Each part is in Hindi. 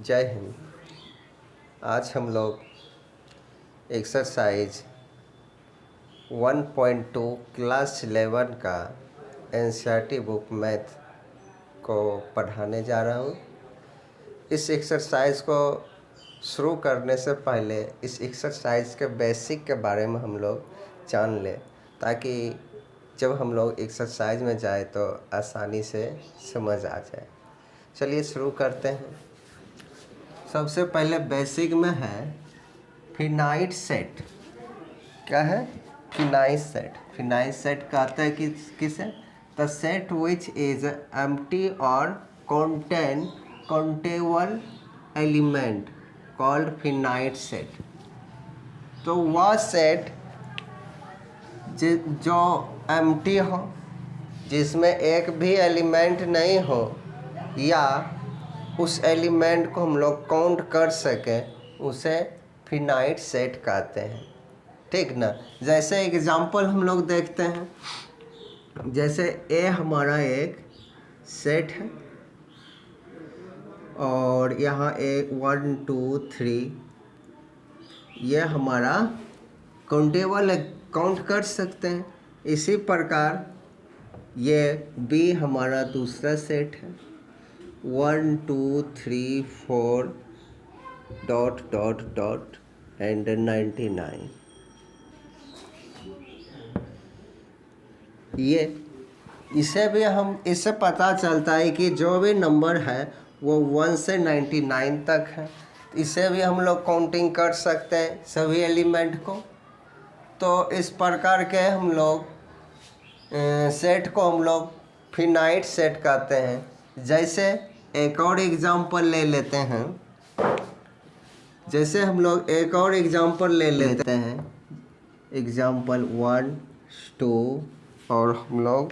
जय हिंद। आज हम लोग एक्सरसाइज 1.2 क्लास 11 का एनसीईआरटी बुक मैथ को पढ़ाने जा रहा हूँ। इस एक्सरसाइज को शुरू करने से पहले इस एक्सरसाइज के बेसिक के बारे में हम लोग जान लें, ताकि जब हम लोग एक्सरसाइज में जाए तो आसानी से समझ आ जाए। चलिए शुरू करते हैं। सबसे पहले बेसिक में है फिनाइट सेट। क्या है? Finite set. फिनाइट सेट कहते हैं कि किसे? The set which is empty और contain countable element called finite set. तो वह सेट जो एम्प्टी हो, जिसमें एक भी एलिमेंट नहीं हो, या उस एलिमेंट को हम लोग काउंट कर सकें, उसे फिनाइट सेट कहते हैं। ठीक ना? जैसे एग्जांपल हम लोग देखते हैं। जैसे ए हमारा एक सेट है और यहाँ एक 1 2 3 ये हमारा काउंटेबल है, काउंट कर सकते हैं। इसी प्रकार ये बी हमारा दूसरा सेट है, 1 2 3 4 ... एंड 99। ये इसे भी हम इससे पता चलता है कि जो भी नंबर है वो 1 से 99 तक है। इसे भी हम लोग काउंटिंग कर सकते हैं सभी एलिमेंट को। तो इस प्रकार के हम लोग सेट को हम लोग फिनाइट सेट कहते हैं। जैसे एक और एग्जांपल ले लेते हैं। जैसे हम लोग एक और एग्जांपल ले लेते हैं, एग्जांपल 1 2 और हम लोग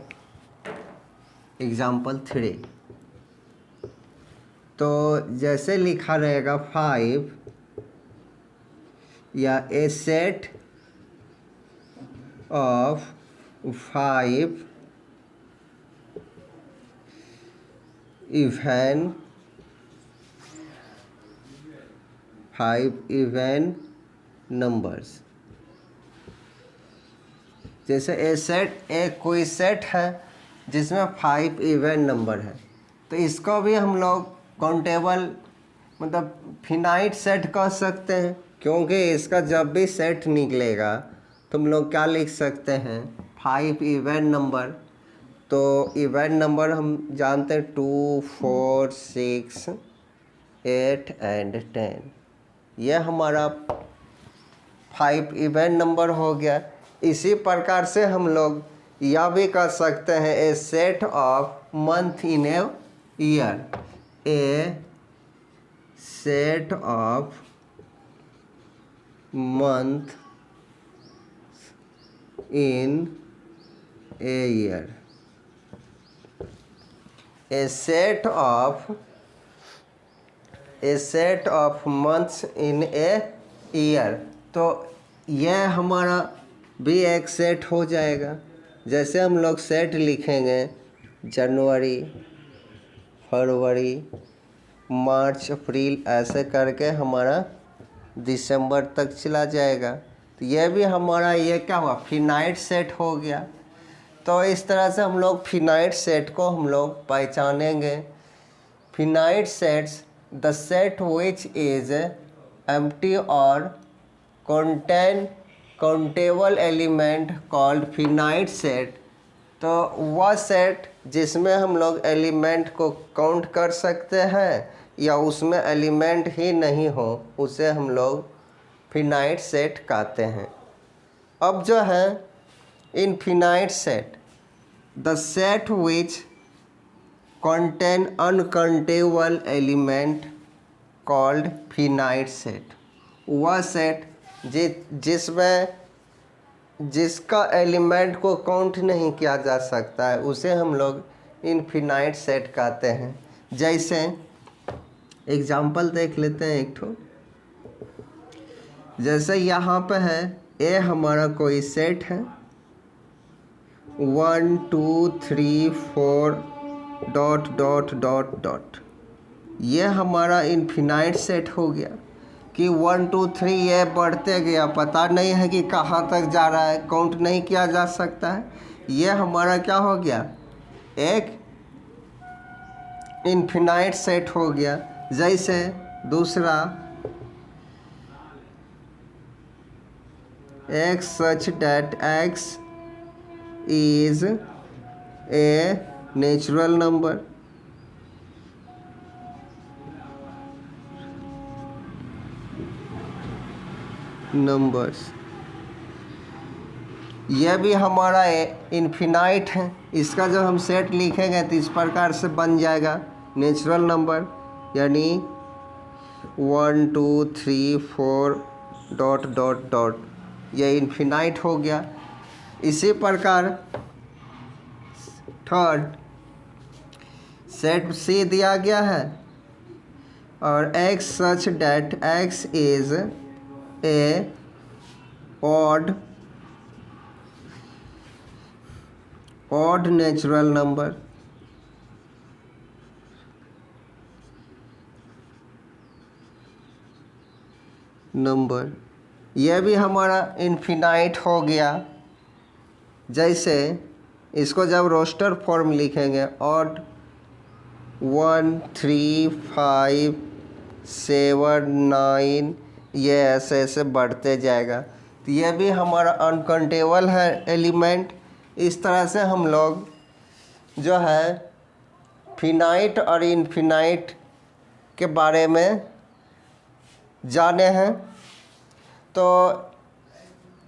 एग्जांपल 3। तो जैसे लिखा रहेगा 5 या ए सेट ऑफ 5 इवन नंबर्स। जैसे ए सेट एक कोई सेट है जिसमें 5 इवन नंबर है, तो इसको भी हम लोग काउंटेबल मतलब फिनाइट सेट कह सकते हैं, क्योंकि इसका जब भी सेट निकलेगा तो हम लोग क्या लिख सकते हैं? 5 इवन नंबर। तो इवन नंबर हम जानते हैं 2 4 6 8 एंड 10। यह हमारा 5 इवन नंबर हो गया। इसी प्रकार से हम लोग यह भी कर सकते हैं a set of month in a year. A set of month in a year. A set of months in a year. तो यह हमारा भी एक सेट हो जाएगा। जैसे हम लोग सेट लिखेंगे जनवरी, फरवरी, मार्च, अप्रैल, ऐसे करके हमारा दिसंबर तक चला जाएगा। तो यह भी हमारा ये क्या हुआ? फिनाइट सेट हो गया। तो इस तरह से हम लोग फिनाइट सेट को हम लोग पहचानेंगे। Finite sets the set which is empty और contain countable element called finite set. तो वह सेट जिसमें हम लोग एलिमेंट को काउंट कर सकते हैं या उसमें एलिमेंट ही नहीं हो, उसे हम लोग फिनाइट सेट कहते हैं। अब जो है infinite set, the set which contain uncountable element called finite set. वह सेट जिसका एलिमेंट को काउंट नहीं किया जा सकता है, उसे हम लोग इनफिनाइट सेट कहते हैं। जैसे एग्जांपल देख लेते हैं एक ठो। जैसे यहाँ पे है ए हमारा कोई सेट है 1 2 3 4 ... ये हमारा इन्फिनाइट सेट हो गया कि 1 2 3 ये बढ़ते गया, पता नहीं है कि कहाँ तक जा रहा है, काउंट नहीं किया जा सकता है। ये हमारा क्या हो गया, एक इन्फिनाइट सेट हो गया। जैसे दूसरा x such that x is a natural number, numbers, यह भी हमारा इन्फिनाइट है। इसका जब हम सेट लिखेंगे तो इस प्रकार से बन जाएगा नेचुरल नंबर, यानी 1 2 3 4 डॉट डॉट डॉट, यह इन्फिनाइट हो गया। इसी प्रकार थर्ड सेट सी दिया गया है और x such that x is A odd natural number, यह भी हमारा इन्फिनाइट हो गया। जैसे इसको जब रोस्टर फॉर्म लिखेंगे ऑड 1 3 5 7 9, ये ऐसे ऐसे बढ़ते जाएगा। तो ये भी हमारा अनकाउंटेबल है एलिमेंट। इस तरह से हम लोग जो है फिनाइट और इनफिनाइट के बारे में जाने हैं। तो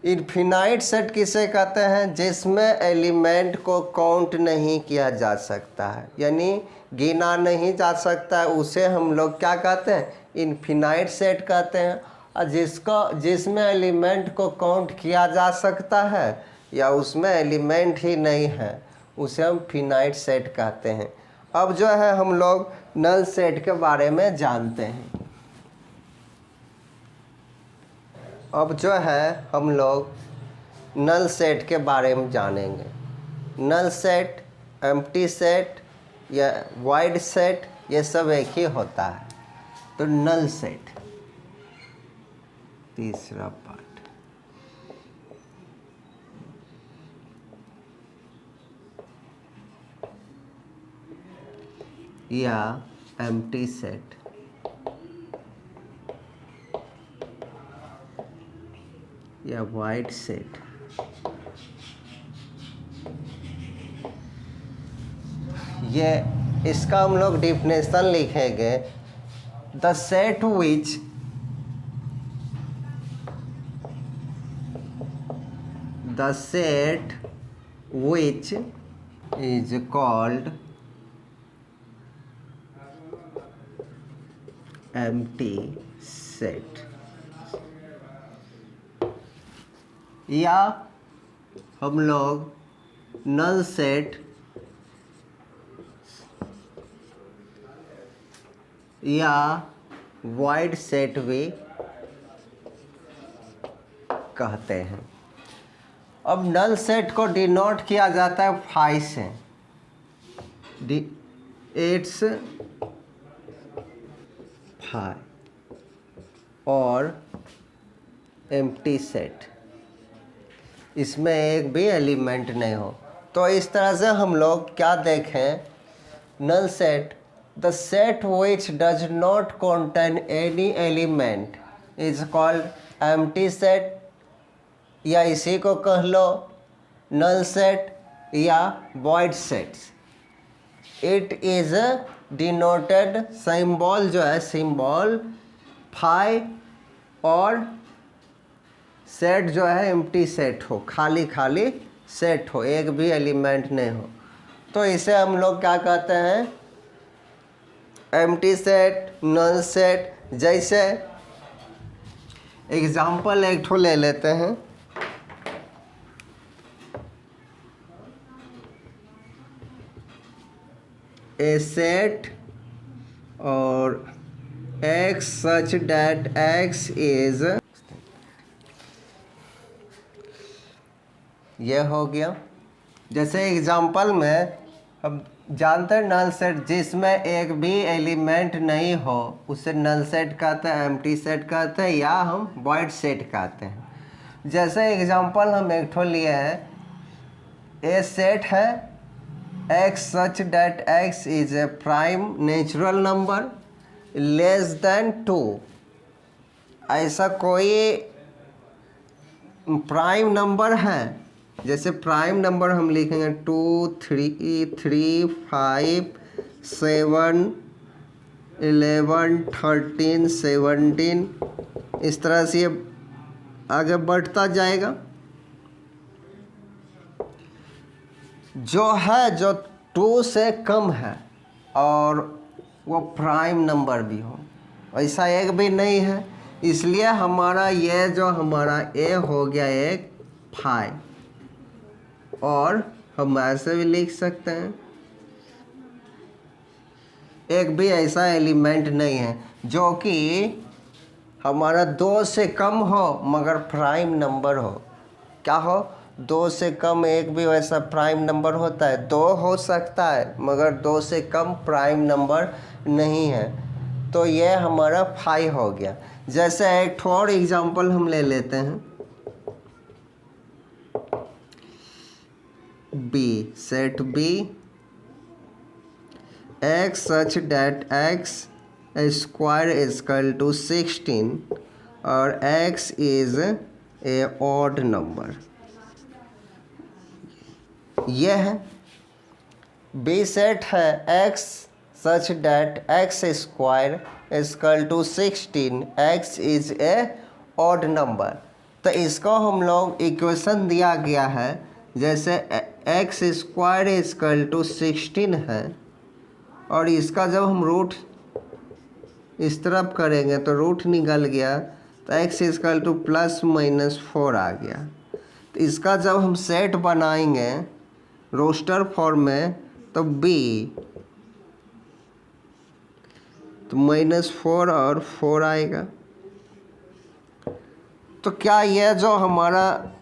इनफिनाइट सेट किसे कहते हैं, जिसमें एलिमेंट को काउंट नहीं किया जा सकता है, यानी गिना नहीं जा सकता है, उसे हम लोग क्या कहते हैं, इनफिनाइट सेट कहते हैं। और जिसमें एलिमेंट को काउंट किया जा सकता है या उसमें एलिमेंट ही नहीं है, उसे हम फिनाइट सेट कहते हैं। अब जो है हम लोग नल सेट के बारे में जानते हैं। अब जो है हम लोग नल सेट के बारे में जानेंगे। नल सेट, एम्प्टी सेट या वाइड सेट, ये सब एक ही होता है। तो नल सेट तीसरा पार्ट, या एम्प्टी सेट, या वाइड सेट। ये इसका हम लोग डिफिनेशन लिखेंगे, the set which is called empty set, या हम लोग नल सेट या वाइड सेट भी कहते हैं। अब नल सेट को डिनोट किया जाता है फाई से, इट्स फाई, और एम्प्टी सेट, इसमें एक भी एलिमेंट नहीं हो। तो इस तरह से हम लोग क्या देखें, null set, the set which does not contain any element is called empty set, या इसी को कह लो नल सेट या void sets. It is denoted, symbol जो है सिंबल फाई, और सेट जो है एम्प्टी सेट हो, खाली खाली सेट हो, एक भी एलिमेंट नहीं हो। तो इसे हम लोग क्या कहते हैं, एम्प्टी सेट, नल सेट। जैसे एग्जाम्पल एक ठो ले लेते हैं, ए सेट और x such that x is, यह हो गया। जैसे एग्जाम्पल में अब जानते हैं नल सेट जिसमें एक भी एलिमेंट नहीं हो उसे नल सेट कहते हैं, एम्प्टी सेट कहते हैं, या हम वॉइड सेट कहते हैं। जैसे एग्जांपल हम एक ठो लिए हैं, ए सेट है x such that x is a prime natural number less than 2। ऐसा कोई प्राइम नंबर है, जैसे प्राइम नंबर हम लिखेंगे 2 3 3 5 7 11 13 17, इस तरह से ये आगे बढ़ता जाएगा। जो 2 से कम है और वो प्राइम नंबर भी हो, ऐसा एक भी नहीं है, इसलिए हमारा ये जो हमारा ए हो गया एक 5, और हम ऐसे भी लिख सकते हैं एक भी ऐसा एलिमेंट नहीं है जो कि हमारा 2 से कम हो मगर प्राइम नंबर हो। क्या हो? 2 से कम एक भी वैसा प्राइम नंबर होता है? 2 हो सकता है मगर 2 से कम प्राइम नंबर नहीं है। तो ये हमारा 5 हो गया। जैसे एक और एग्जांपल हम ले लेते हैं, B set B x such that x square is equal to 16 और x is a odd number। यह है बी सेट है x such that x square is equal to 16, x is a odd number। तो इसको हम लोग इक्वेशन दिया गया है, जैसे x square is equal to 16 है और इसका जब हम रूट इस तरफ करेंगे तो रूट निकल गया, तो x इज इक्वल टू +-4 आ गया। तो इसका जब हम सेट बनाएंगे रोस्टर फॉर्म में तो b तो -4 और 4 आएगा। तो क्या यह जो हमारा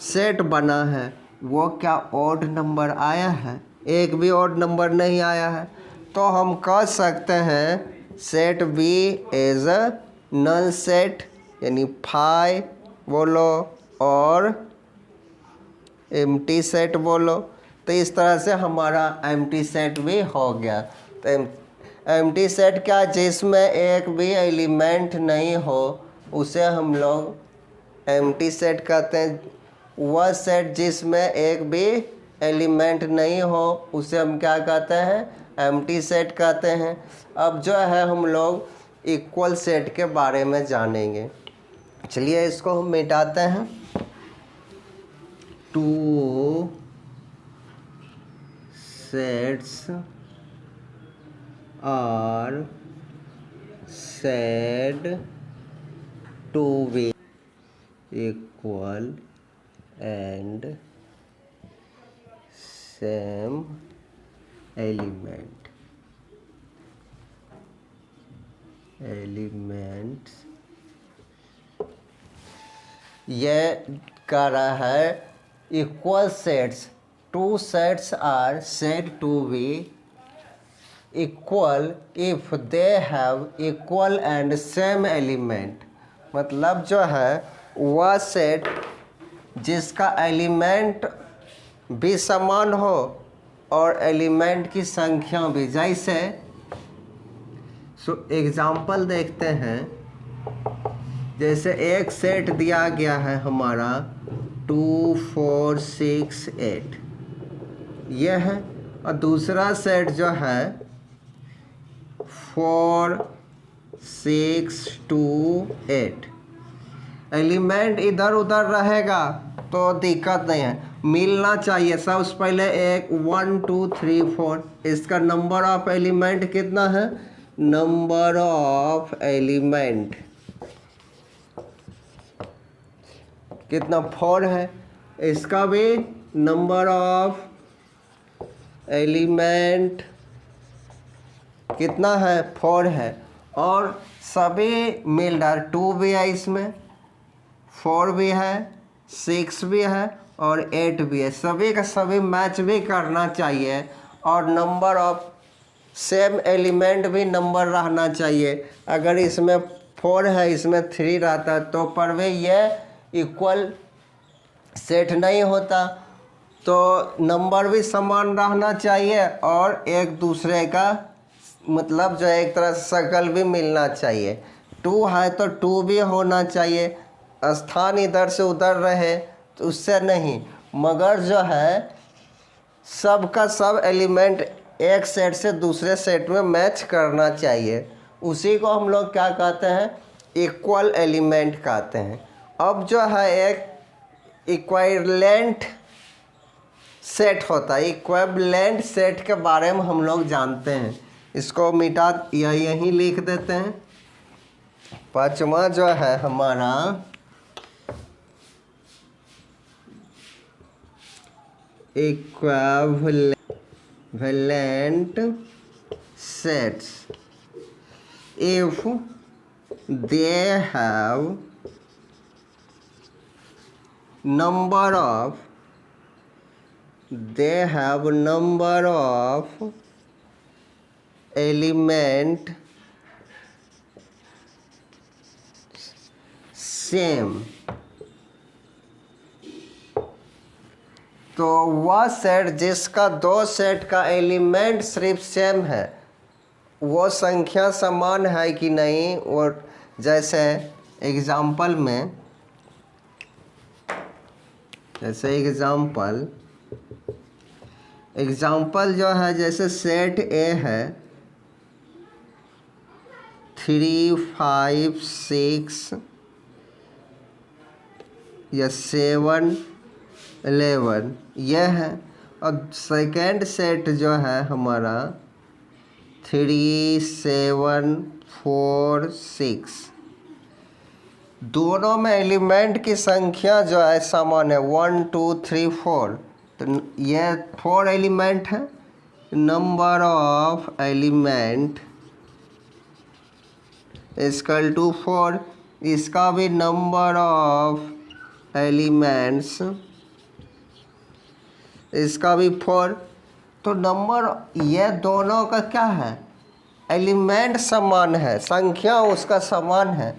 सेट बना है वो क्या ऑड नंबर आया है? एक भी ऑड नंबर नहीं आया है। तो हम कह सकते हैं set B as a null set, यानी 5 बोलो और एम्प्टी सेट बोलो। तो इस तरह से हमारा एम्प्टी सेट भी हो गया। तो एम्प्टी सेट क्या? जिसमें एक भी एलिमेंट नहीं हो उसे हम लोग एम्प्टी सेट कहते हैं। वह सेट जिसमें एक भी एलिमेंट नहीं हो उसे हम क्या कहते हैं? एम्प्टी सेट कहते हैं। अब जो है हम लोग इक्वल सेट के बारे में जानेंगे। चलिए इसको हम मिटाते हैं। 2 sets are said to be equal and same elements। यह कह रहा है equal sets, 2 sets are said to be equal if they have equal and same element। मतलब जो है वह सेट जिसका एलिमेंट भी समान हो और एलिमेंट की संख्या भी। जैसे एग्जाम्पल देखते हैं, जैसे एक सेट दिया गया है हमारा 2 4 6 8 यह है, और दूसरा सेट जो है 4 6 2 8। एलिमेंट इधर उधर रहेगा तो दिक्कत नहीं है, मिलना चाहिए। सबसे पहले एक 1 2 3 4, इसका नंबर ऑफ एलिमेंट कितना है? नंबर ऑफ एलिमेंट कितना? 4 है। इसका भी नंबर ऑफ एलिमेंट कितना है? 4 है। और सभी मिलकर 2 भी है, इसमें 4 भी है, 6 भी है और 8 भी है। सभी का सभी मैच भी करना चाहिए। और नंबर ऑफ सेम एलिमेंट भी नंबर रहना चाहिए। अगर इसमें 4 है, इसमें 3 रहता तो पर वे ये इक्वल सेट नहीं होता। तो नंबर भी समान रहना चाहिए और एक दूसरे का मतलब जो एक तरह से शक्ल भी मिलना चाहिए। 2 है तो 2 भी होना चाहिए, स्थान इधर से उधर रहे तो उससे नहीं, मगर जो है सब का सब एलिमेंट एक सेट से दूसरे सेट में मैच करना चाहिए। उसी को हम लोग क्या कहते हैं, इक्वल एलिमेंट कहते हैं। अब जो है एक इक्विवेलेंट सेट होता है, इक्विवेलेंट सेट के बारे में हम लोग जानते हैं। इसको मिटा या यहीं लिख देते हैं। पांचवा जो है हमारा equivalent sets if they have number of element same, तो वह सेट जिसका दो सेट का एलिमेंट सिर्फ सेम है, वो संख्या समान है कि नहीं। और जैसे एग्जाम्पल में, जैसे एग्जाम्पल जो है, जैसे सेट ए है 3, 5, 6 या 7, 11 यह है। और सेकेंड सेट जो है हमारा 3, 7, 4, 6, दोनों में एलिमेंट की संख्या जो है समान है 1, 2, 3, 4। तो ये 4 एलिमेंट है। Number of element equal to 4, इसका भी नंबर ऑफ एलिमेंट्स, इसका भी 4। तो नंबर ये दोनों का क्या है, एलिमेंट समान है, संख्या उसका समान है।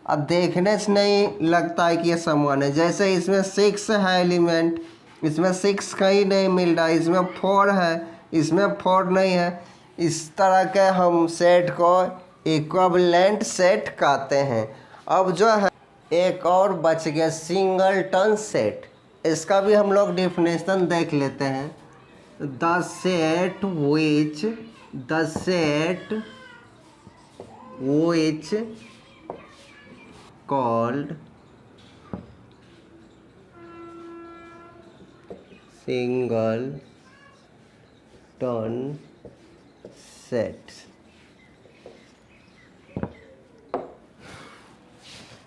अब देखने से नहीं लगता है कि ये समान है। जैसे इसमें 6 है एलिमेंट, इसमें 6 कहीं नहीं मिल रहा, इसमें 4 है, इसमें 4 नहीं है। इस तरह के हम सेट को इक्विवेलेंट सेट कहते हैं। अब जो है एक और बच गया सिंगलटन सेट, इसका भी हम लोग डिफिनेशन देख लेते हैं। The set which called singleton sets.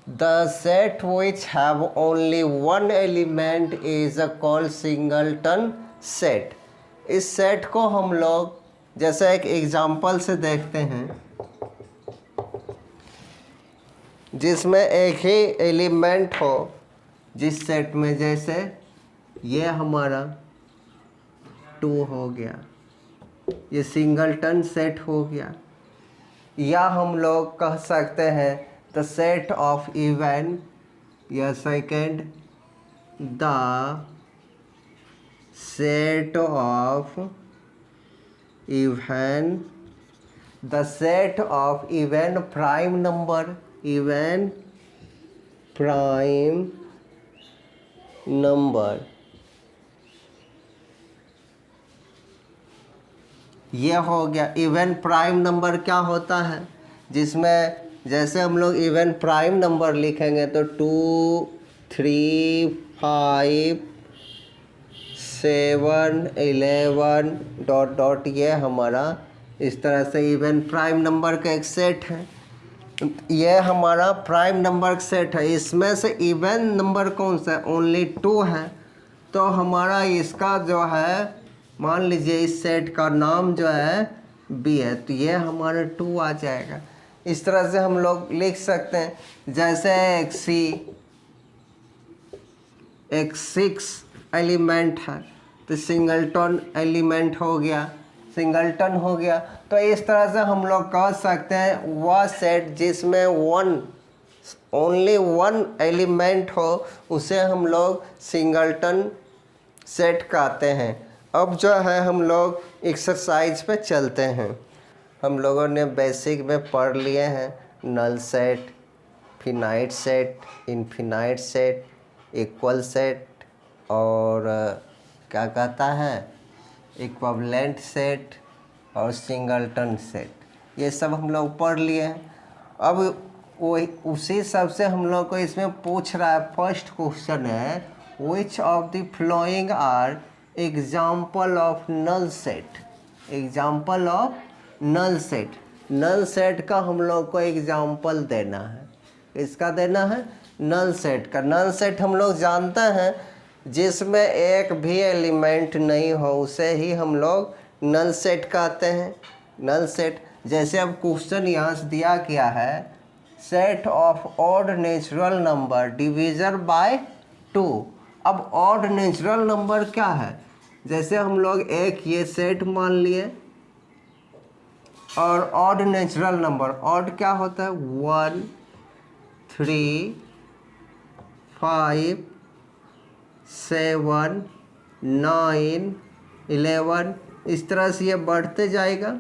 The set which have only one element is called singleton set. इस सेट को हम लोग जैसे एक एग्जाम्पल से देखते हैं, जिसमें एक ही एलिमेंट हो जिस सेट में, जैसे ये हमारा 2 हो गया, ये सिंगलटन सेट हो गया। या हम लोग कह सकते हैं द सेट ऑफ इवन, या second the set of even, the set of even prime number, even prime number। ये हो गया इवन प्राइम नंबर। क्या होता है, जिसमें जैसे हम लोग इवन प्राइम नंबर लिखेंगे तो 2, 3, 5, 7, 11 डॉट डॉट, ये हमारा इस तरह से इवन प्राइम नंबर का एक सेट है। ये हमारा प्राइम नंबर का सेट है। इसमें से इवन नंबर कौन सा है, ओनली 2 है। तो हमारा इसका जो है, मान लीजिए इस सेट का नाम जो है बी है, तो ये हमारा 2 आ जाएगा। इस तरह से हम लोग लिख सकते हैं। जैसे एक 6 एलिमेंट है तो सिंगलटन एलिमेंट हो गया, सिंगलटन हो गया। तो इस तरह से हम लोग कह सकते हैं वह सेट जिसमें ओनली वन एलिमेंट हो उसे हम लोग सिंगलटन सेट कहते हैं। अब जो है हम लोग एक्सरसाइज पे चलते हैं। हम लोगों ने बेसिक में पढ़ लिए हैं null set, finite set, infinite set, equal set और क्या कहता है इक्विवेलेंट सेट और सिंगलटन सेट, ये सब हम लोग पढ़ लिए हैं। अब वो उसी सब से हम लोग को इसमें पूछ रहा है, फर्स्ट क्वेश्चन है which of the following are example of null set. Example of null set, null set का हम लोग को एग्जाम्पल देना है। इसका देना है नल सेट का। नल सेट हम लोग जानते हैं जिसमें एक भी एलिमेंट नहीं हो उसे ही हम लोग नल सेट कहते हैं। नल सेट जैसे अब क्वेश्चन यहाँ से दिया गया है set of odd natural number division bye 2। अब ऑड नेचुरल नंबर क्या है, जैसे हम लोग एक ये सेट मान लिए और ऑड नेचुरल नंबर, ऑड क्या होता है 1 3 5 7 9 11, इस तरह से ये बढ़ते जाएगा।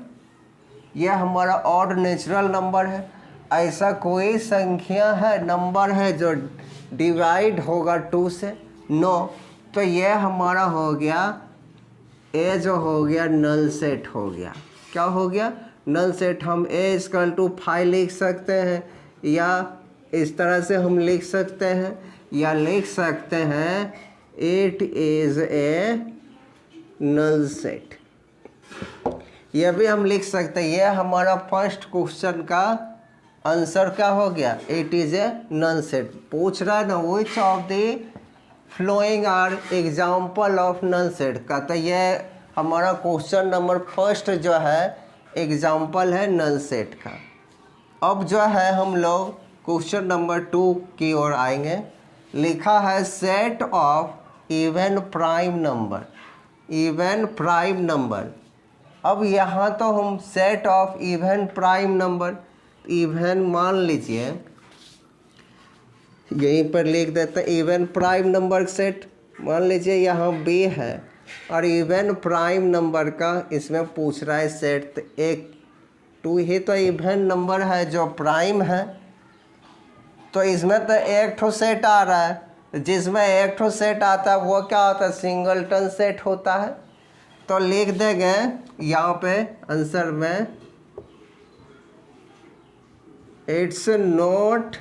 यह हमारा ऑड नेचुरल नंबर है। ऐसा कोई संख्या है, नंबर है जो डिवाइड होगा 2 से? नो। तो यह हमारा हो गया, ए जो हो गया नल सेट हो गया। क्या हो गया? Null set. हम A=5 लिख सकते हैं या इस तरह से हम लिख सकते हैं या लिख सकते हैं it is a null set, यह भी हम लिख सकते हैं। यह हमारा फर्स्ट क्वेश्चन का आंसर क्या हो गया, it is a null set. पूछ रहा है ना which of the following are example of null set का, तो यह हमारा क्वेश्चन नंबर फर्स्ट जो है एग्जाम्पल है नल सेट का। अब जो है हम लोग क्वेश्चन नंबर 2 की ओर आएंगे। लिखा है set of even prime number, even prime number. अब यहाँ तो हम set of even prime number, even मान लीजिए यहीं पर लिख देते हैं इवन प्राइम नंबर सेट। मान लीजिए यहाँ बी है और इवन प्राइम नंबर का इसमें पूछ रहा है सेट, तो 2 ही तो इवन नंबर है जो प्राइम है, तो इसमें तो एक ठो सेट आ रहा है। जिसमें एक ठो सेट आता है वो क्या होता है, सिंगलटन सेट होता है। तो लिख देंगे यहाँ पे आंसर में it's not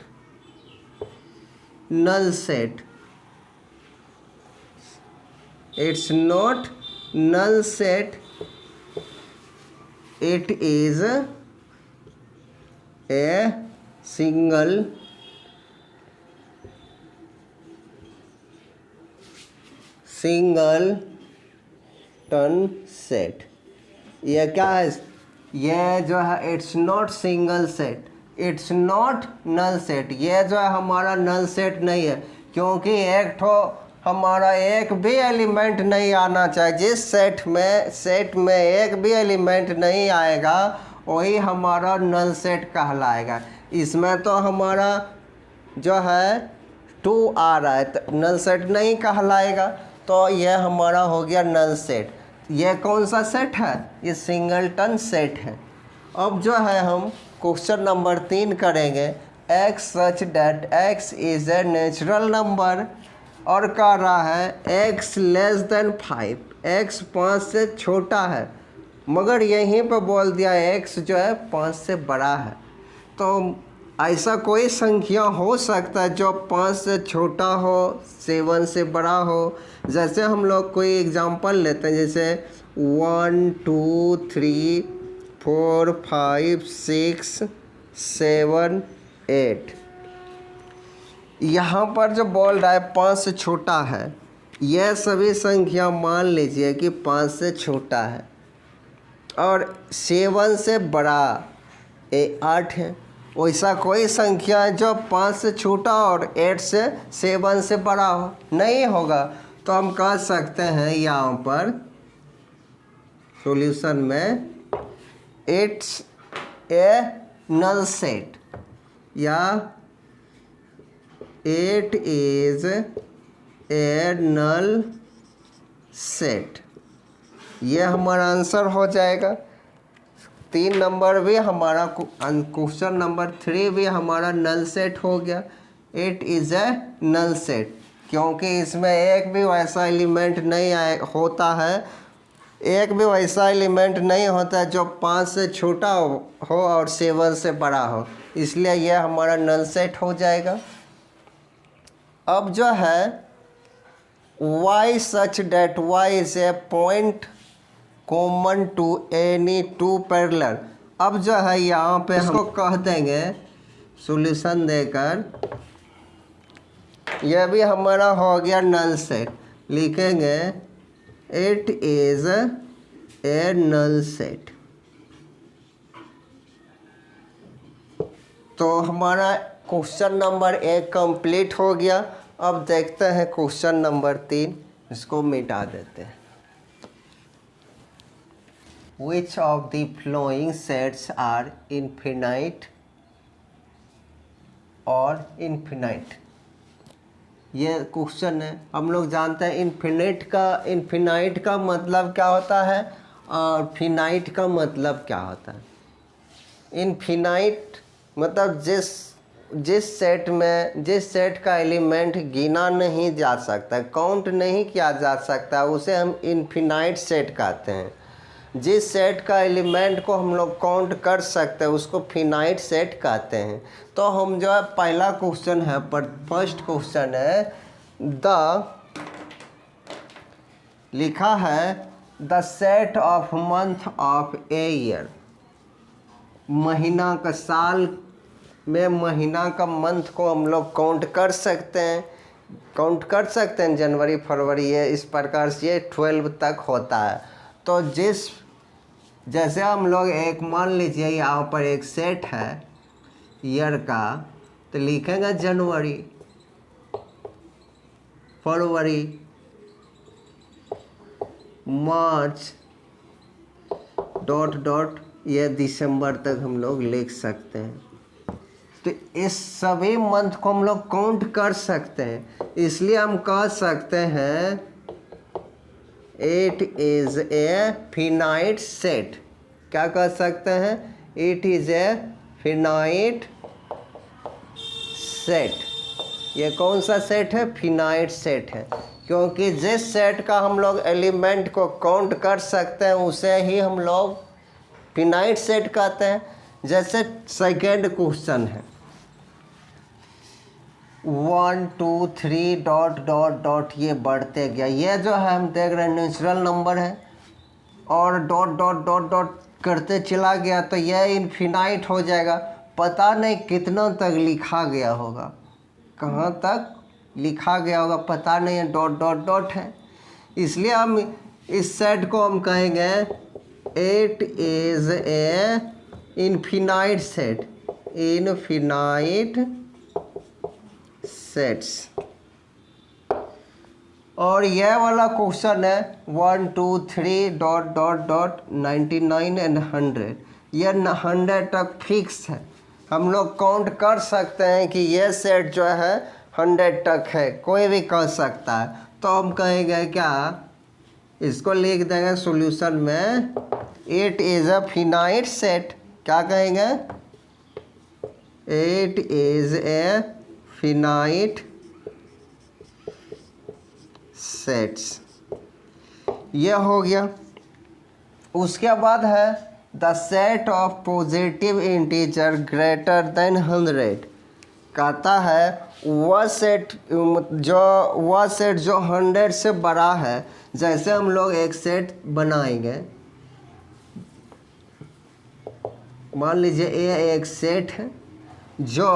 null set, it's not null set, it is a singleton set. यह क्या है, यह जो है it's not single set, it's not null set. यह जो है हमारा नल सेट नहीं है, क्योंकि एक ठो हमारा एक भी एलिमेंट नहीं आना चाहिए। जिस सेट में एक भी एलिमेंट नहीं आएगा वही हमारा नल सेट कहलाएगा। इसमें तो हमारा जो है 2 आ रहा है तो नल सेट नहीं कहलाएगा। तो यह हमारा हो गया नल सेट। यह कौन सा सेट है, ये सिंगलटन सेट है। अब जो है हम क्वेश्चन नंबर 3 करेंगे। x such that x is a natural number, और कह रहा है x लेस देन 5, x 5 से छोटा है, मगर यहीं पर बोल दिया x जो है 5 से बड़ा है। तो ऐसा कोई संख्या हो सकता है जो 5 से छोटा हो, 7 से बड़ा हो। जैसे हम लोग कोई एग्जांपल लेते हैं, जैसे 1 2 3 4 5 6 7 8। यहाँ पर जो बोल रहा है 5 से छोटा है, यह सभी संख्या मान लीजिए कि 5 से छोटा है और 7 से बड़ा 8 है। वैसा कोई संख्या है जो 5 से छोटा और 8 से 7 से बड़ा हो, नहीं होगा। तो हम कह सकते हैं यहाँ पर सॉल्यूशन में इट्स ए नल सेट या it is a null set, ये हमारा आंसर हो जाएगा। 3 नंबर भी हमारा, क्वेश्चन नंबर 3 भी हमारा नल सेट हो गया। It is a null set, क्योंकि इसमें एक भी वैसा एलिमेंट नहीं होता है, एक भी वैसा एलिमेंट नहीं होता जो 5 से छोटा हो और 7 से बड़ा हो, इसलिए यह हमारा नल सेट हो जाएगा। अब जो है y such that y is a point common to any two parallel, अब जो है यहाँ पे हमको कह देंगे सॉल्यूशन देकर, यह भी हमारा हो गया नल सेट। लिखेंगे it is a null set. तो हमारा क्वेश्चन नंबर 1 कंप्लीट हो गया। अब देखते हैं क्वेश्चन नंबर 3, इसको मिटा देते हैं। Which of the following sets are infinite और infinite? ये क्वेश्चन है। हम लोग जानते हैं इन्फिनाइट का मतलब क्या होता है और फिनाइट का मतलब क्या होता है। इन्फिनाइट मतलब जिस सेट का एलिमेंट गिना नहीं जा सकता, काउंट नहीं किया जा सकता, उसे हम इन्फिनाइट सेट कहते हैं। जिस सेट का एलिमेंट को हम लोग काउंट कर सकते हैं उसको फिनाइट सेट कहते हैं। तो हम जो है पहला क्वेश्चन है, पर फर्स्ट क्वेश्चन है लिखा है the set of month of a year, महीना का, साल में महीना का मंथ को हम लोग काउंट कर सकते हैं, जनवरी फरवरी, ये इस प्रकार से ये 12 तक होता है। तो जैसे हम लोग एक, मान लीजिए यहाँ पर एक सेट है ईयर का, तो लिखेंगे जनवरी, फरवरी, मार्च डॉट डॉट, ये दिसंबर तक हम लोग लिख सकते हैं। तो इस सभी मंथ को हम लोग काउंट कर सकते हैं, इसलिए हम कह सकते हैं it is a finite set. क्या कह सकते हैं? It is a finite set. ये कौन सा सेट है? फिनाइट सेट है, क्योंकि जिस सेट का हम लोग एलिमेंट को काउंट कर सकते हैं उसे ही हम लोग फिनाइट सेट कहते हैं। जैसे सेकेंड क्वेश्चन है 1 2 3 डॉट डॉट डॉट, ये बढ़ते गया। ये जो है हम देख रहे हैं नेचुरल नंबर है और डॉट डॉट डॉट डॉट करते चला गया, तो यह इनफिनाइट हो जाएगा। पता नहीं कितना तक लिखा गया होगा, कहाँ तक लिखा गया होगा पता नहीं है, डॉट डॉट डॉट है। इसलिए हम इस सेट को हम कहेंगे it is A infinite set, infinite sets. और यह वाला क्वेश्चन है 1 2 3 डॉट डॉट डॉट 99 एंड 100, यह 100 तक फिक्स है। हम लोग काउंट कर सकते हैं कि यह सेट जो है 100 तक है, कोई भी कह सकता है। तो हम कहेंगे क्या, इसको लिख देंगे सॉल्यूशन में it is a finite set. क्या कहेंगे? It is a finite sets. यह हो गया। उसके बाद है the set of positive integer greater than 100। कहता है वह सेट जो 100 से बड़ा है। जैसे हम लोग एक सेट बनाएंगे, मान लीजिए ये एक सेट है जो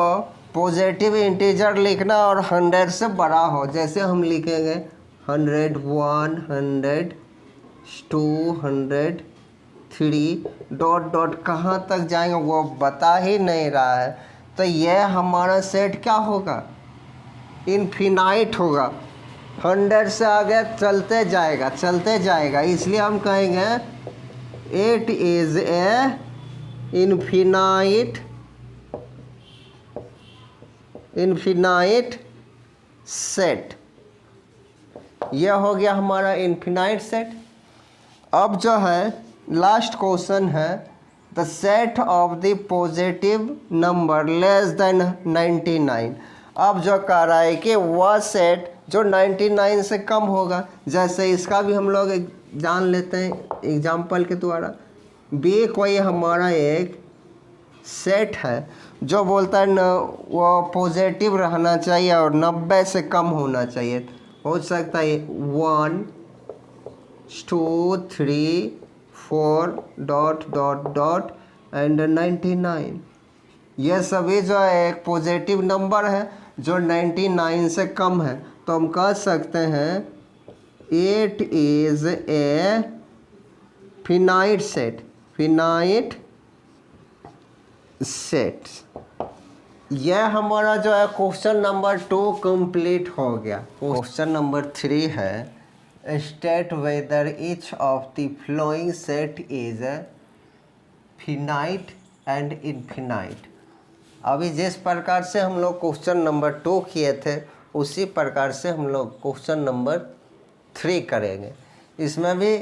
पॉजिटिव इंटीजर लिखना और 100 से बड़ा हो। जैसे हम लिखेंगे 100 1 100 2 100 3 डॉट डॉट, कहाँ तक जाएंगे वो बता ही नहीं रहा है। तो यह हमारा सेट क्या होगा? इनफिनाइट होगा। 100 से आगे चलते जाएगा, इसलिए हम कहेंगे it is A infinite set. यह हो गया हमारा इनफिनाइट सेट। अब जो है लास्ट क्वेश्चन है, the set of the positive number less than 99। अब जो कह रहा है कि वह सेट जो 99 से कम होगा, जैसे इसका भी हम लोग जान लेते हैं एग्जाम्पल के द्वारा। बी कोई हमारा एक सेट है जो बोलता है न वो पॉजिटिव रहना चाहिए और 90 से कम होना चाहिए। हो सकता है 1 2 3 4 डॉट डॉट डॉट एंड 99। यह सभी जो है एक पॉजिटिव नंबर है जो 99 से कम है, तो हम कह सकते हैं it is a finite set. यह हमारा जो है क्वेश्चन नंबर 2 कंप्लीट हो गया। क्वेश्चन नंबर 3 है, state whether each of the flowing set is finite and infinite. अभी जिस प्रकार से हम लोग क्वेश्चन नंबर 2 किए थे उसी प्रकार से हम लोग क्वेश्चन नंबर 3 करेंगे। इसमें भी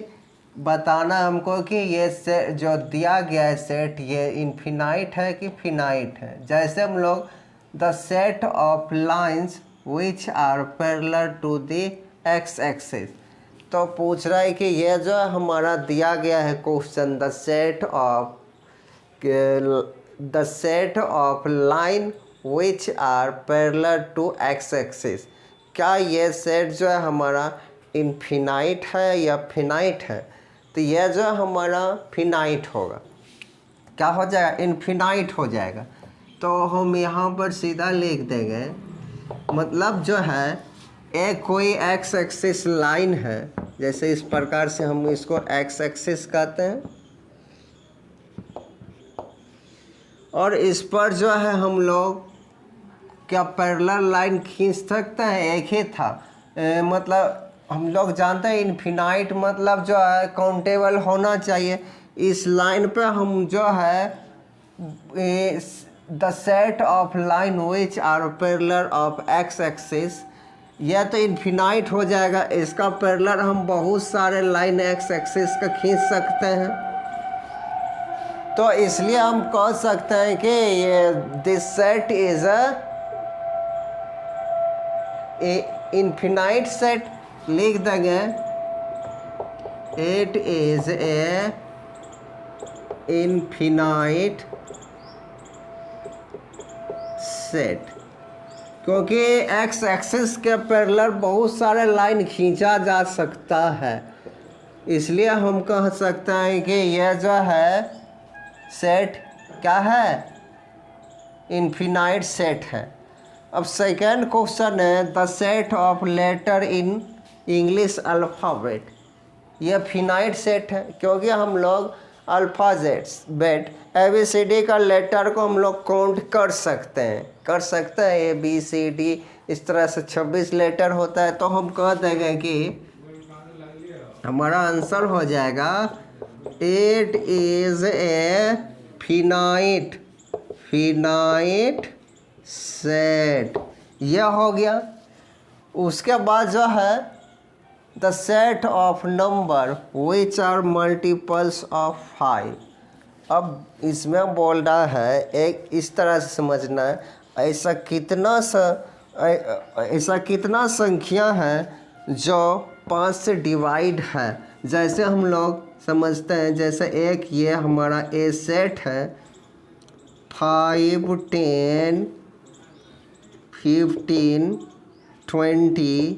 बताना हमको कि ये सेट जो दिया गया है सेट ये इनफिनाइट है कि फिनाइट है। जैसे हम लोग the set of lines which are parallel to the x axis, तो पूछ रहा है कि ये जो हमारा दिया गया है question the set of line which are parallel to x axis, क्या ये सेट जो है हमारा इनफिनाइट है या फिनाइट है। तो यह जो हमारा फिनाइट होगा, क्या हो जाएगा, इनफिनाइट हो जाएगा। तो हम यहाँ पर सीधा लिख देंगे, मतलब जो है एक कोई एक्स एक्सिस लाइन है, जैसे इस प्रकार से हम इसको एक्स एक्सिस कहते हैं, और इस पर जो है हम लोग क्या पैरेलल लाइन खींच सकते हैं। एक ही था मतलब हम लोग जानते हैं इनफिनाइट मतलब जो है काउंटेबल होना चाहिए। इस लाइन पे हम जो है the set of line which are parallel of x axis, यह तो इनफिनाइट हो जाएगा। इसका पैरेलल हम बहुत सारे लाइन एक्स एक्सिस का खींच सकते हैं, तो इसलिए हम कह सकते हैं कि ये this set is infinite set. लिख देंगे it is A infinite set, क्योंकि एक्स एक्सिस के पैरेलल बहुत सारे लाइन खींचा जा सकता है, इसलिए हम कह सकते हैं कि यह जो है सेट क्या है, इनफिनाइट सेट है। अब सेकेंड क्वेश्चन है, the set of letter in English alphabet. यह फिनाइट सेट है क्योंकि हम लोग अल्फ़ाबेट ABCD का लेटर को हम लोग काउंट कर सकते हैं ABCD इस तरह से 26 लेटर होता है। तो हम कह देंगे कि हमारा आंसर हो जाएगा it is a finite set. यह हो गया। उसके बाद जो है the set of number which are multiples of 5। अब इसमें बोल रहा है एक इस तरह से समझना है, ऐसा कितना संख्या है जो 5 से डिवाइड है। जैसे हम लोग समझते हैं, जैसे एक ये हमारा ए सेट है 5 10 15 20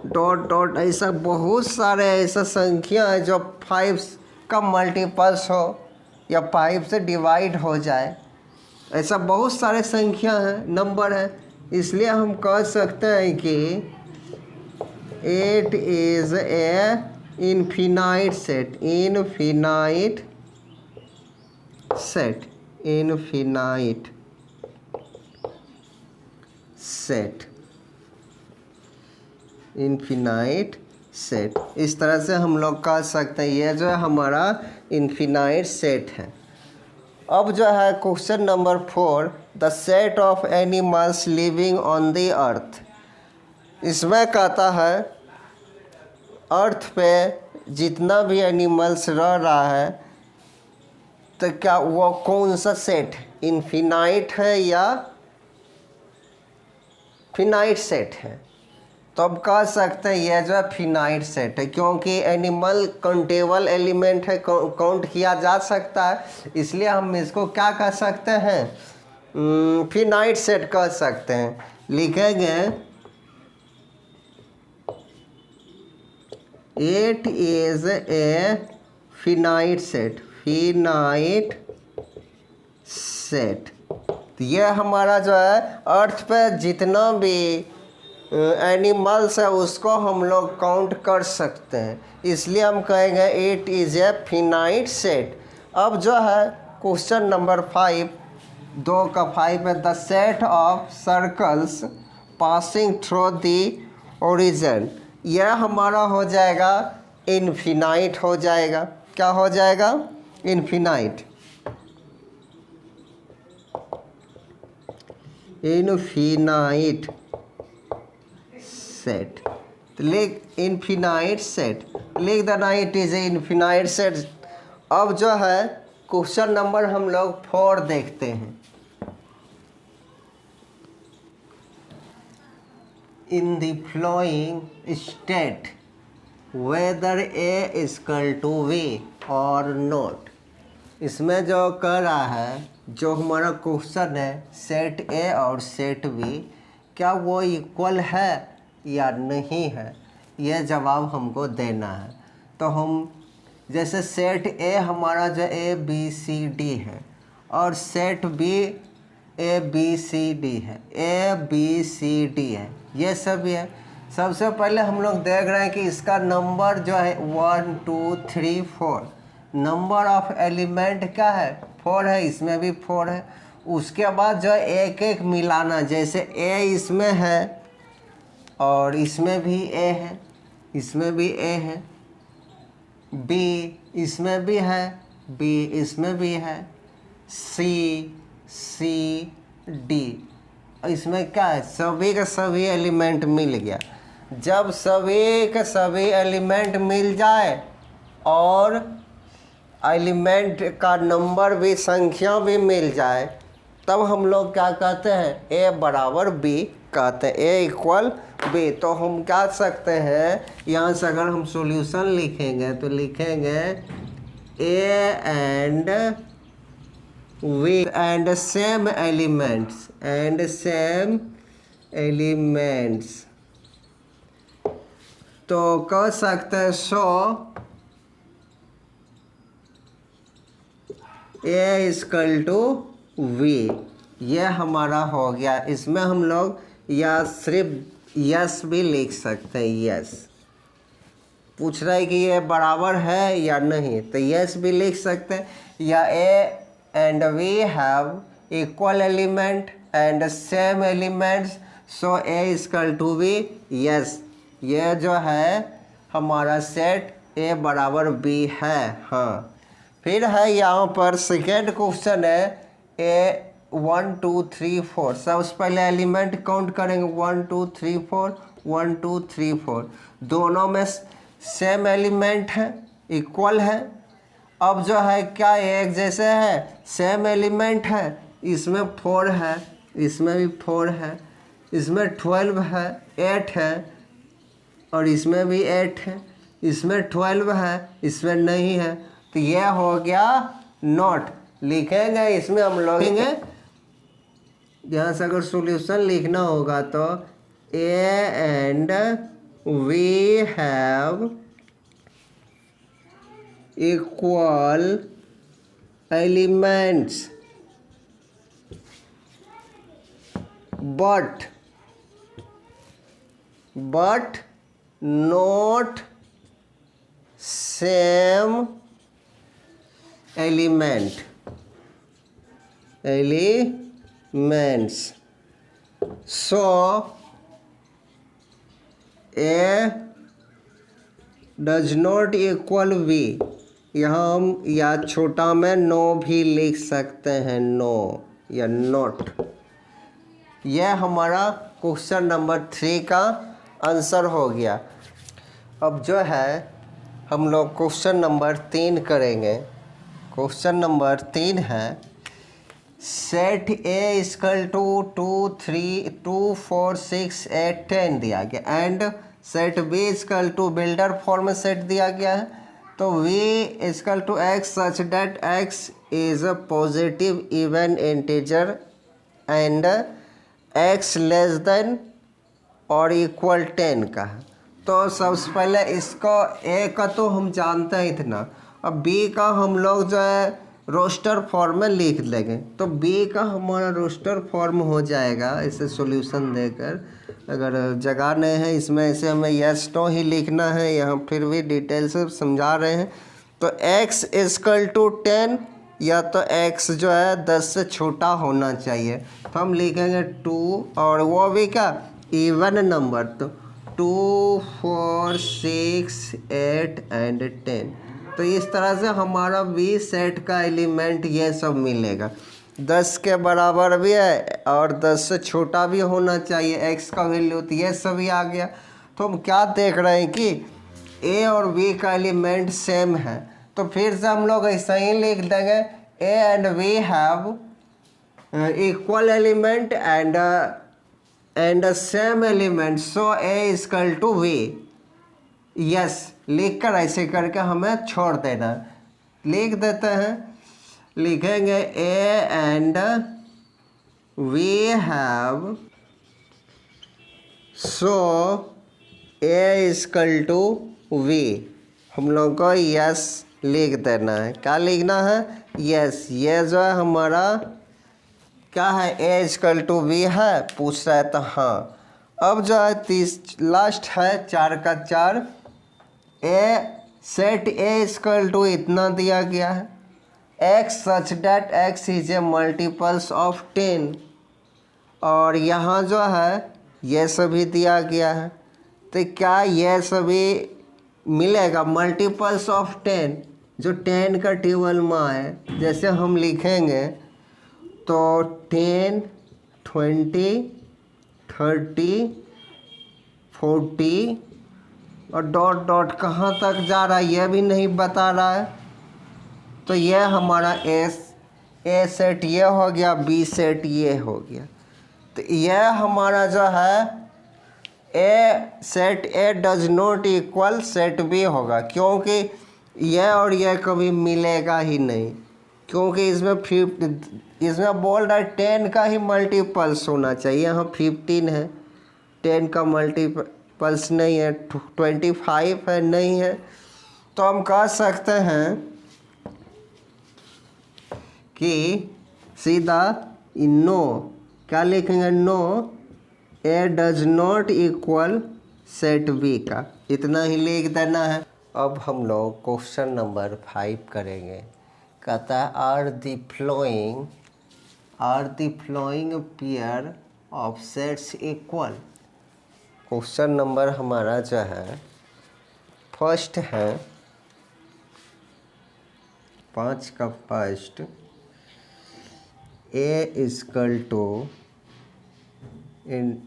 डॉट डॉट, ऐसा बहुत सारे ऐसा संख्या है जो 5 का मल्टीपल्स हो या 5 से डिवाइड हो जाए। ऐसा बहुत सारे संख्या हैं, नंबर है, इसलिए हम कह सकते हैं कि it is A infinite set. Infinite set. इस तरह से हम लोग कह सकते हैं ये जो है हमारा इनफिनाइट सेट है। अब जो है question number 4, the set of animals living on the earth. इसमें कहता है अर्थ पे जितना भी एनिमल्स रह रहा है तो क्या वो कौन सा सेट, इनफिनाइट है या फिनाइट सेट है। तो अब कह सकते हैं यह जो है फिनाइट सेट है, क्योंकि एनिमल काउंटेबल एलिमेंट है, काउंट किया जा सकता है, इसलिए हम इसको क्या कह सकते हैं, फिनाइट सेट कह सकते हैं। लिखेंगे it is A finite set, finite set. तो यह हमारा जो है अर्थ पे जितना भी एनिमल्स है उसको हम लोग काउंट कर सकते हैं, इसलिए हम कहेंगे it is a finite set. अब जो है क्वेश्चन नंबर 5, 2 का 5 है, the set of circles passing through the origin. यह हमारा हो जाएगा इनफिनाइट हो जाएगा। क्या हो जाएगा, इनफिनाइट, इनफिनाइट सेट। तो लिख इनफिनाइट सेट, लिख देना it is A infinite set. अब जो है क्वेश्चन नंबर हम लोग 4 देखते हैं। In the following state whether A equal to B और नॉट। इसमें जो कह रहा है, जो हमारा क्वेश्चन है सेट ए और सेट बी, क्या वो इक्वल है या नहीं है, यह जवाब हमको देना है। तो हम जैसे सेट ए हमारा जो ए बी सी डी है और set B A B C D है, ए बी सी डी है, ये सब है। सबसे पहले हम लोग देख रहे हैं कि इसका नंबर जो है 1 2 3 4, नंबर ऑफ एलिमेंट क्या है, 4 है, इसमें भी 4 है। उसके बाद जो है एक एक मिलाना, जैसे ए इसमें है और इसमें भी ए है, इसमें भी ए है, बी इसमें भी है, बी इसमें भी है, सी सी डी, इसमें क्या है, सभी का सभी एलिमेंट मिल गया। जब सभी के सभी एलिमेंट मिल जाए और एलिमेंट का नंबर भी, संख्या भी मिल जाए, तब हम लोग क्या कहते हैं, ए बराबर बी कहते हैं, ए इक्वल बी। तो हम क्या सकते हैं, यहाँ से अगर हम सॉल्यूशन लिखेंगे तो लिखेंगे A and B and same elements, and same elements. तो कह सकते हैं so A equal to B, यह हमारा हो गया। इसमें हम लोग या सिर्फ यस भी लिख सकते हैं, यस पूछ रहा है कि ये बराबर है या नहीं, तो यस भी लिख सकते हैं, या A and we have equal element and same elements, so A equal to B yes. ये जो है हमारा सेट ए बराबर बी है। हाँ, फिर है यहाँ पर सेकेंड क्वेश्चन है, ए 1 2 3 4, सबसे पहले एलिमेंट काउंट करेंगे 1 2 3 4, 1 2 3 4, दोनों में सेम एलिमेंट है, इक्वल है। अब जो है क्या एक जैसे है, सेम एलिमेंट है, इसमें 4 है, इसमें भी 4 है, इसमें 12 है, 8 है, और इसमें भी 8 है, इसमें 12 है, इसमें नहीं है, तो यह हो गया नॉट। लिखेंगे इसमें हम लोग लिखेंगे, यहाँ से अगर सॉल्यूशन लिखना होगा तो A and we have equal elements but not same elements, so A does not equal B, यहाँ हम या छोटा में नो भी लिख सकते हैं, नो या नॉट। यह हमारा क्वेश्चन नंबर 3 का आंसर हो गया। अब जो है हम लोग क्वेश्चन नंबर 3 करेंगे। क्वेश्चन नंबर 3 है सेट ए इक्वल टू 2 3 2 4 6 8 10 दिया गया and set B equal to builder form में सेट दिया गया है। तो v equal to x such that x is a positive even integer and x less than और इक्वल 10 का है। तो सबसे पहले इसको a का तो हम जानते हैं इतना, अब b का हम लोग जो है रोस्टर फॉर्म में लिख लेंगे। तो b का हमारा रोस्टर फॉर्म हो जाएगा इसे सॉल्यूशन देकर, अगर जगह नहीं है इसमें इसे हमें यस नो ही लिखना है, यहाँ फिर भी डिटेल से समझा रहे हैं। तो x इक्वल टू 10 या तो x जो है 10 से छोटा होना चाहिए, तो हम लिखेंगे 2 और वो भी क्या इवन नंबर, तो 2 4 6 8 एंड 10। तो इस तरह से हमारा बी सेट का एलिमेंट ये सब मिलेगा। 10 के बराबर भी है और 10 से छोटा भी होना चाहिए x का वैल्यू, तो ये सभी आ गया। तो हम क्या देख रहे हैं कि a और b का एलिमेंट सेम है, तो फिर से हम लोग ऐसा ही लिख देंगे a and b have equal element and same element, so a equal to b। Yes लिख कर ऐसे करके हमें छोड़ देना, लिख देते हैं, लिखेंगे a and we have, so a equal to v। हम लोग को यस लिख देना है। क्या लिखना है? यस। ये जो है हमारा क्या है, a इक्वल टू v है, पूछ रहा है तो हाँ। अब जो है लास्ट है 4 का 4, a set a equal to इतना दिया गया है, x such that x is a multiples of 10, और यहाँ जो है ये सभी दिया गया है। तो क्या ये सभी मिलेगा मल्टीपल्स ऑफ 10, जो 10 का टेबल में है, जैसे हम लिखेंगे तो 10 20 30 40 और डॉट डॉट कहाँ तक जा रहा है ये भी नहीं बता रहा है। तो ये हमारा ए सेट ये हो गया, बी सेट ये हो गया। तो यह हमारा जो है a set A does not equal set B होगा, क्योंकि यह और यह कभी मिलेगा ही नहीं, क्योंकि इसमें बोल रहा है 10 का ही मल्टीपल्स होना चाहिए, यहाँ 15 है, 10 का मल्टीपल्स नहीं है, 25 है, नहीं है। तो हम कह सकते हैं कि सीधा नो, क्या लिखेंगे, no A does not equal set B का, इतना ही लिख देना है। अब हम लोग क्वेश्चन नंबर 5 करेंगे। कहता है are the following pair of sets equal. Question number हमारा जो है फर्स्ट है 5 का first, A equal to in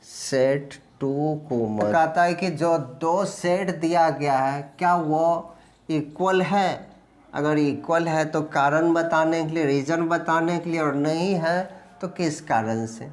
set 2 को कहता है कि जो 2 सेट दिया गया है क्या वो इक्वल है, अगर इक्वल है तो कारण बताने के लिए, रीज़न बताने के लिए, और नहीं है तो किस कारण से।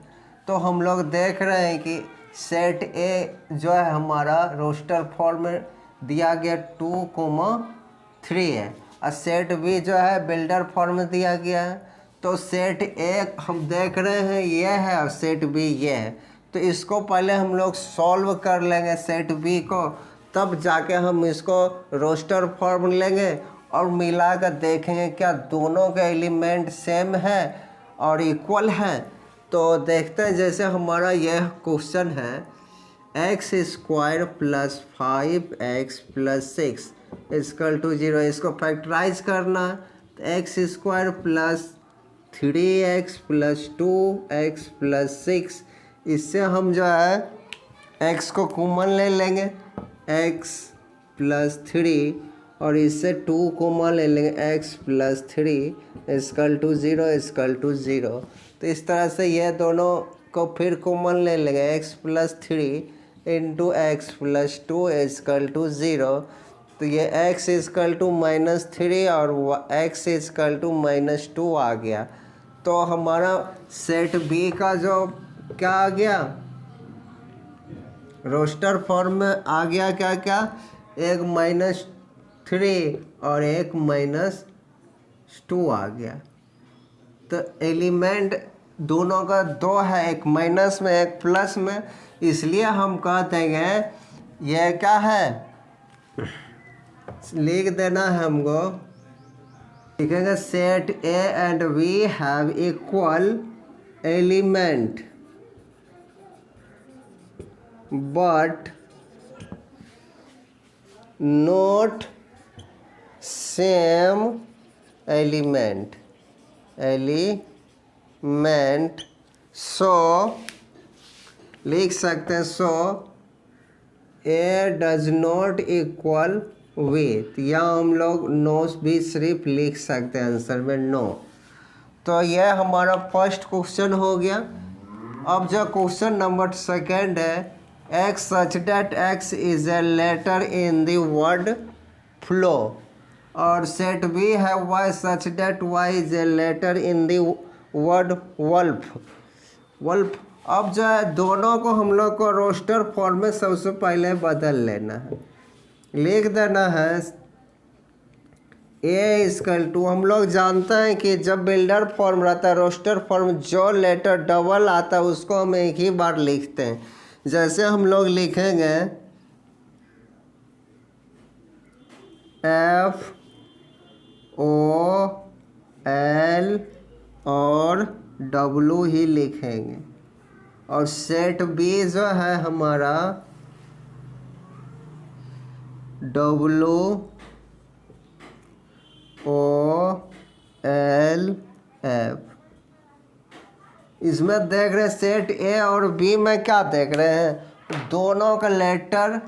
तो हम लोग देख रहे हैं कि सेट ए जो है हमारा रोस्टर फॉर्म में दिया गया 2,3 है, और सेट बी जो है बिल्डर फॉर्म में दिया गया है। तो सेट ए हम देख रहे हैं ये है और सेट बी ये है, तो इसको पहले हम लोग सॉल्व कर लेंगे सेट बी को, तब जाके हम इसको रोस्टर फॉर्म लेंगे और मिला कर देखेंगे क्या दोनों के एलिमेंट सेम है और इक्वल हैं। तो देखते हैं, जैसे हमारा यह क्वेश्चन है x square plus 5x plus 6 equal to 0, इसको फैक्टराइज करना है। तो x square plus 3x plus 2x plus 6, इससे हम जो है x को कॉमन ले लेंगे, x प्लस 3 और इससे 2 कॉमन ले लेंगे, x plus 3 equal to 0 equal to 0। तो इस तरह से ये दोनों को फिर कॉमन ले लेंगे, x plus 3 into x plus 2 equal to 0। तो ये x इक्वल टू -3 और x इक्वल टू -2 आ गया। तो हमारा सेट बी का जो क्या आ गया, रोस्टर फॉर्म में आ गया, क्या क्या, एक -3 और एक -2 आ गया। तो एलिमेंट दोनों का 2 है, एक माइनस में एक प्लस में, इसलिए हम कहते हैं यह क्या है, लिख देना है हमको, लिखेंगे set A and B have equal element but not same element, so लिख सकते हैं, so A does not equal with, या हम लोग नो भी सिर्फ लिख सकते हैं आंसर में, नो। तो यह हमारा फर्स्ट क्वेश्चन हो गया। अब जो क्वेश्चन नंबर सेकेंड है, x such that x is a letter in the word flow, और सेट बी है y such that y is a letter in the word wolf. अब जो है दोनों को हम लोग को रोस्टर फॉर्म में सबसे पहले बदल लेना है, लिख देना है ए इक्वल टू, हम लोग जानते हैं कि जब बिल्डर फॉर्म रहता है, रोस्टर फॉर्म, जो लेटर डबल आता है उसको हम एक ही बार लिखते हैं। जैसे हम लोग लिखेंगे F O L और W ही लिखेंगे, और सेट बी जो है हमारा W O L F। इसमें देख रहे हैं सेट ए और बी में क्या देख रहे हैं, दोनों का लेटर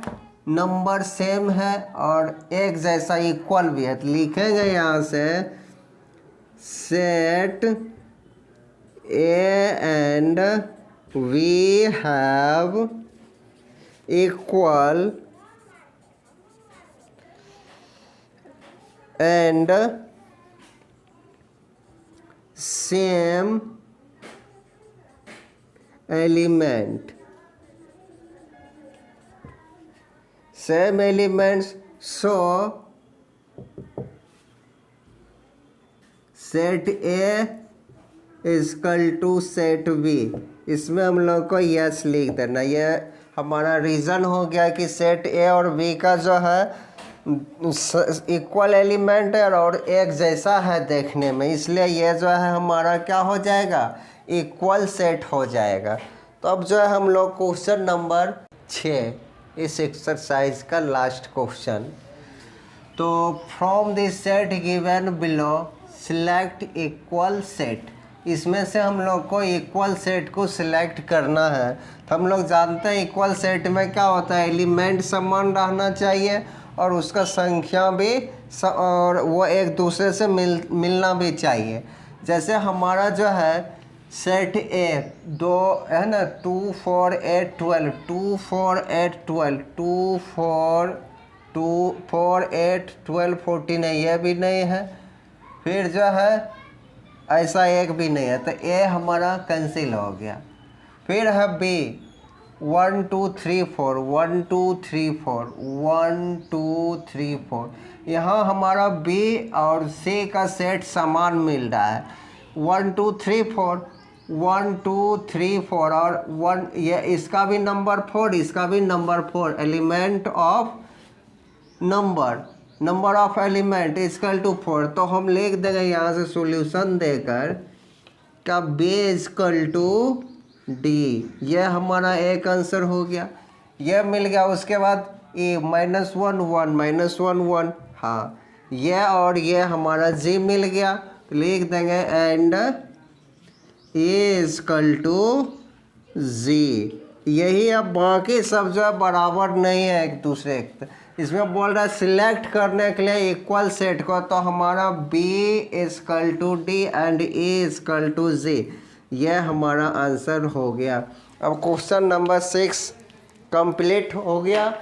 नंबर सेम है और एक जैसा इक्वल भी है। तो लिखेंगे यहाँ से set A and we have equal and same element, same elements, so set A is equal to set B। इसमें हम लोग को यस लिख देना, यह हमारा रीज़न हो गया कि सेट ए और बी का जो है इक्वल एलिमेंट है और एक जैसा है देखने में, इसलिए ये जो है हमारा क्या हो जाएगा, इक्वल सेट हो जाएगा। तो अब जो है हम लोग क्वेश्चन नंबर 6, इस एक्सरसाइज का लास्ट क्वेश्चन। तो from this set given below select equal set, इसमें से हम लोग को इक्वल सेट को सिलेक्ट करना है। तो हम लोग जानते हैं इक्वल सेट में क्या होता है, एलिमेंट समान रहना चाहिए और उसका संख्या भी और वो एक दूसरे से मिलना भी चाहिए। जैसे हमारा जो है सेट ए 2 है ना, 2 4 8 12, 2 4 8 12, 2 4 8 12 14 है, ये भी नहीं है, फिर जो है ऐसा एक भी नहीं है, तो ए हमारा कैंसिल हो गया। फिर है बी 1 2 3 4, 1 2 3 4, 1 2 3 4, यहाँ हमारा बी और सी का सेट समान मिल रहा है, 1 2 3 4, 1 2 3 4 और 1, ये इसका भी नंबर 4, इसका भी number 4, element of number of element equal to 4। तो हम लिख देंगे यहाँ से सॉल्यूशन देकर क्या बी इक्वल टू डी, यह हमारा एक आंसर हो गया, यह मिल गया। उसके बाद ए -1 1 -1 1, हाँ यह और यह हमारा जी मिल गया, तो लिख देंगे एंड ए इक्वल टू जी, यही अब बाकी सब जो है बराबर नहीं है एक दूसरे के। इसमें बोल रहा है सिलेक्ट करने के लिए इक्वल सेट को, तो हमारा B equal to D and A equal to Z, यह हमारा आंसर हो गया। अब क्वेश्चन नंबर 6 कंप्लीट हो गया।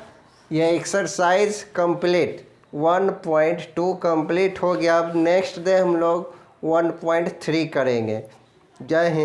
यह एक्सरसाइज कंप्लीट 1.2 कंप्लीट हो गया। अब नेक्स्ट डे हम लोग 1.3 करेंगे। जय हिंद।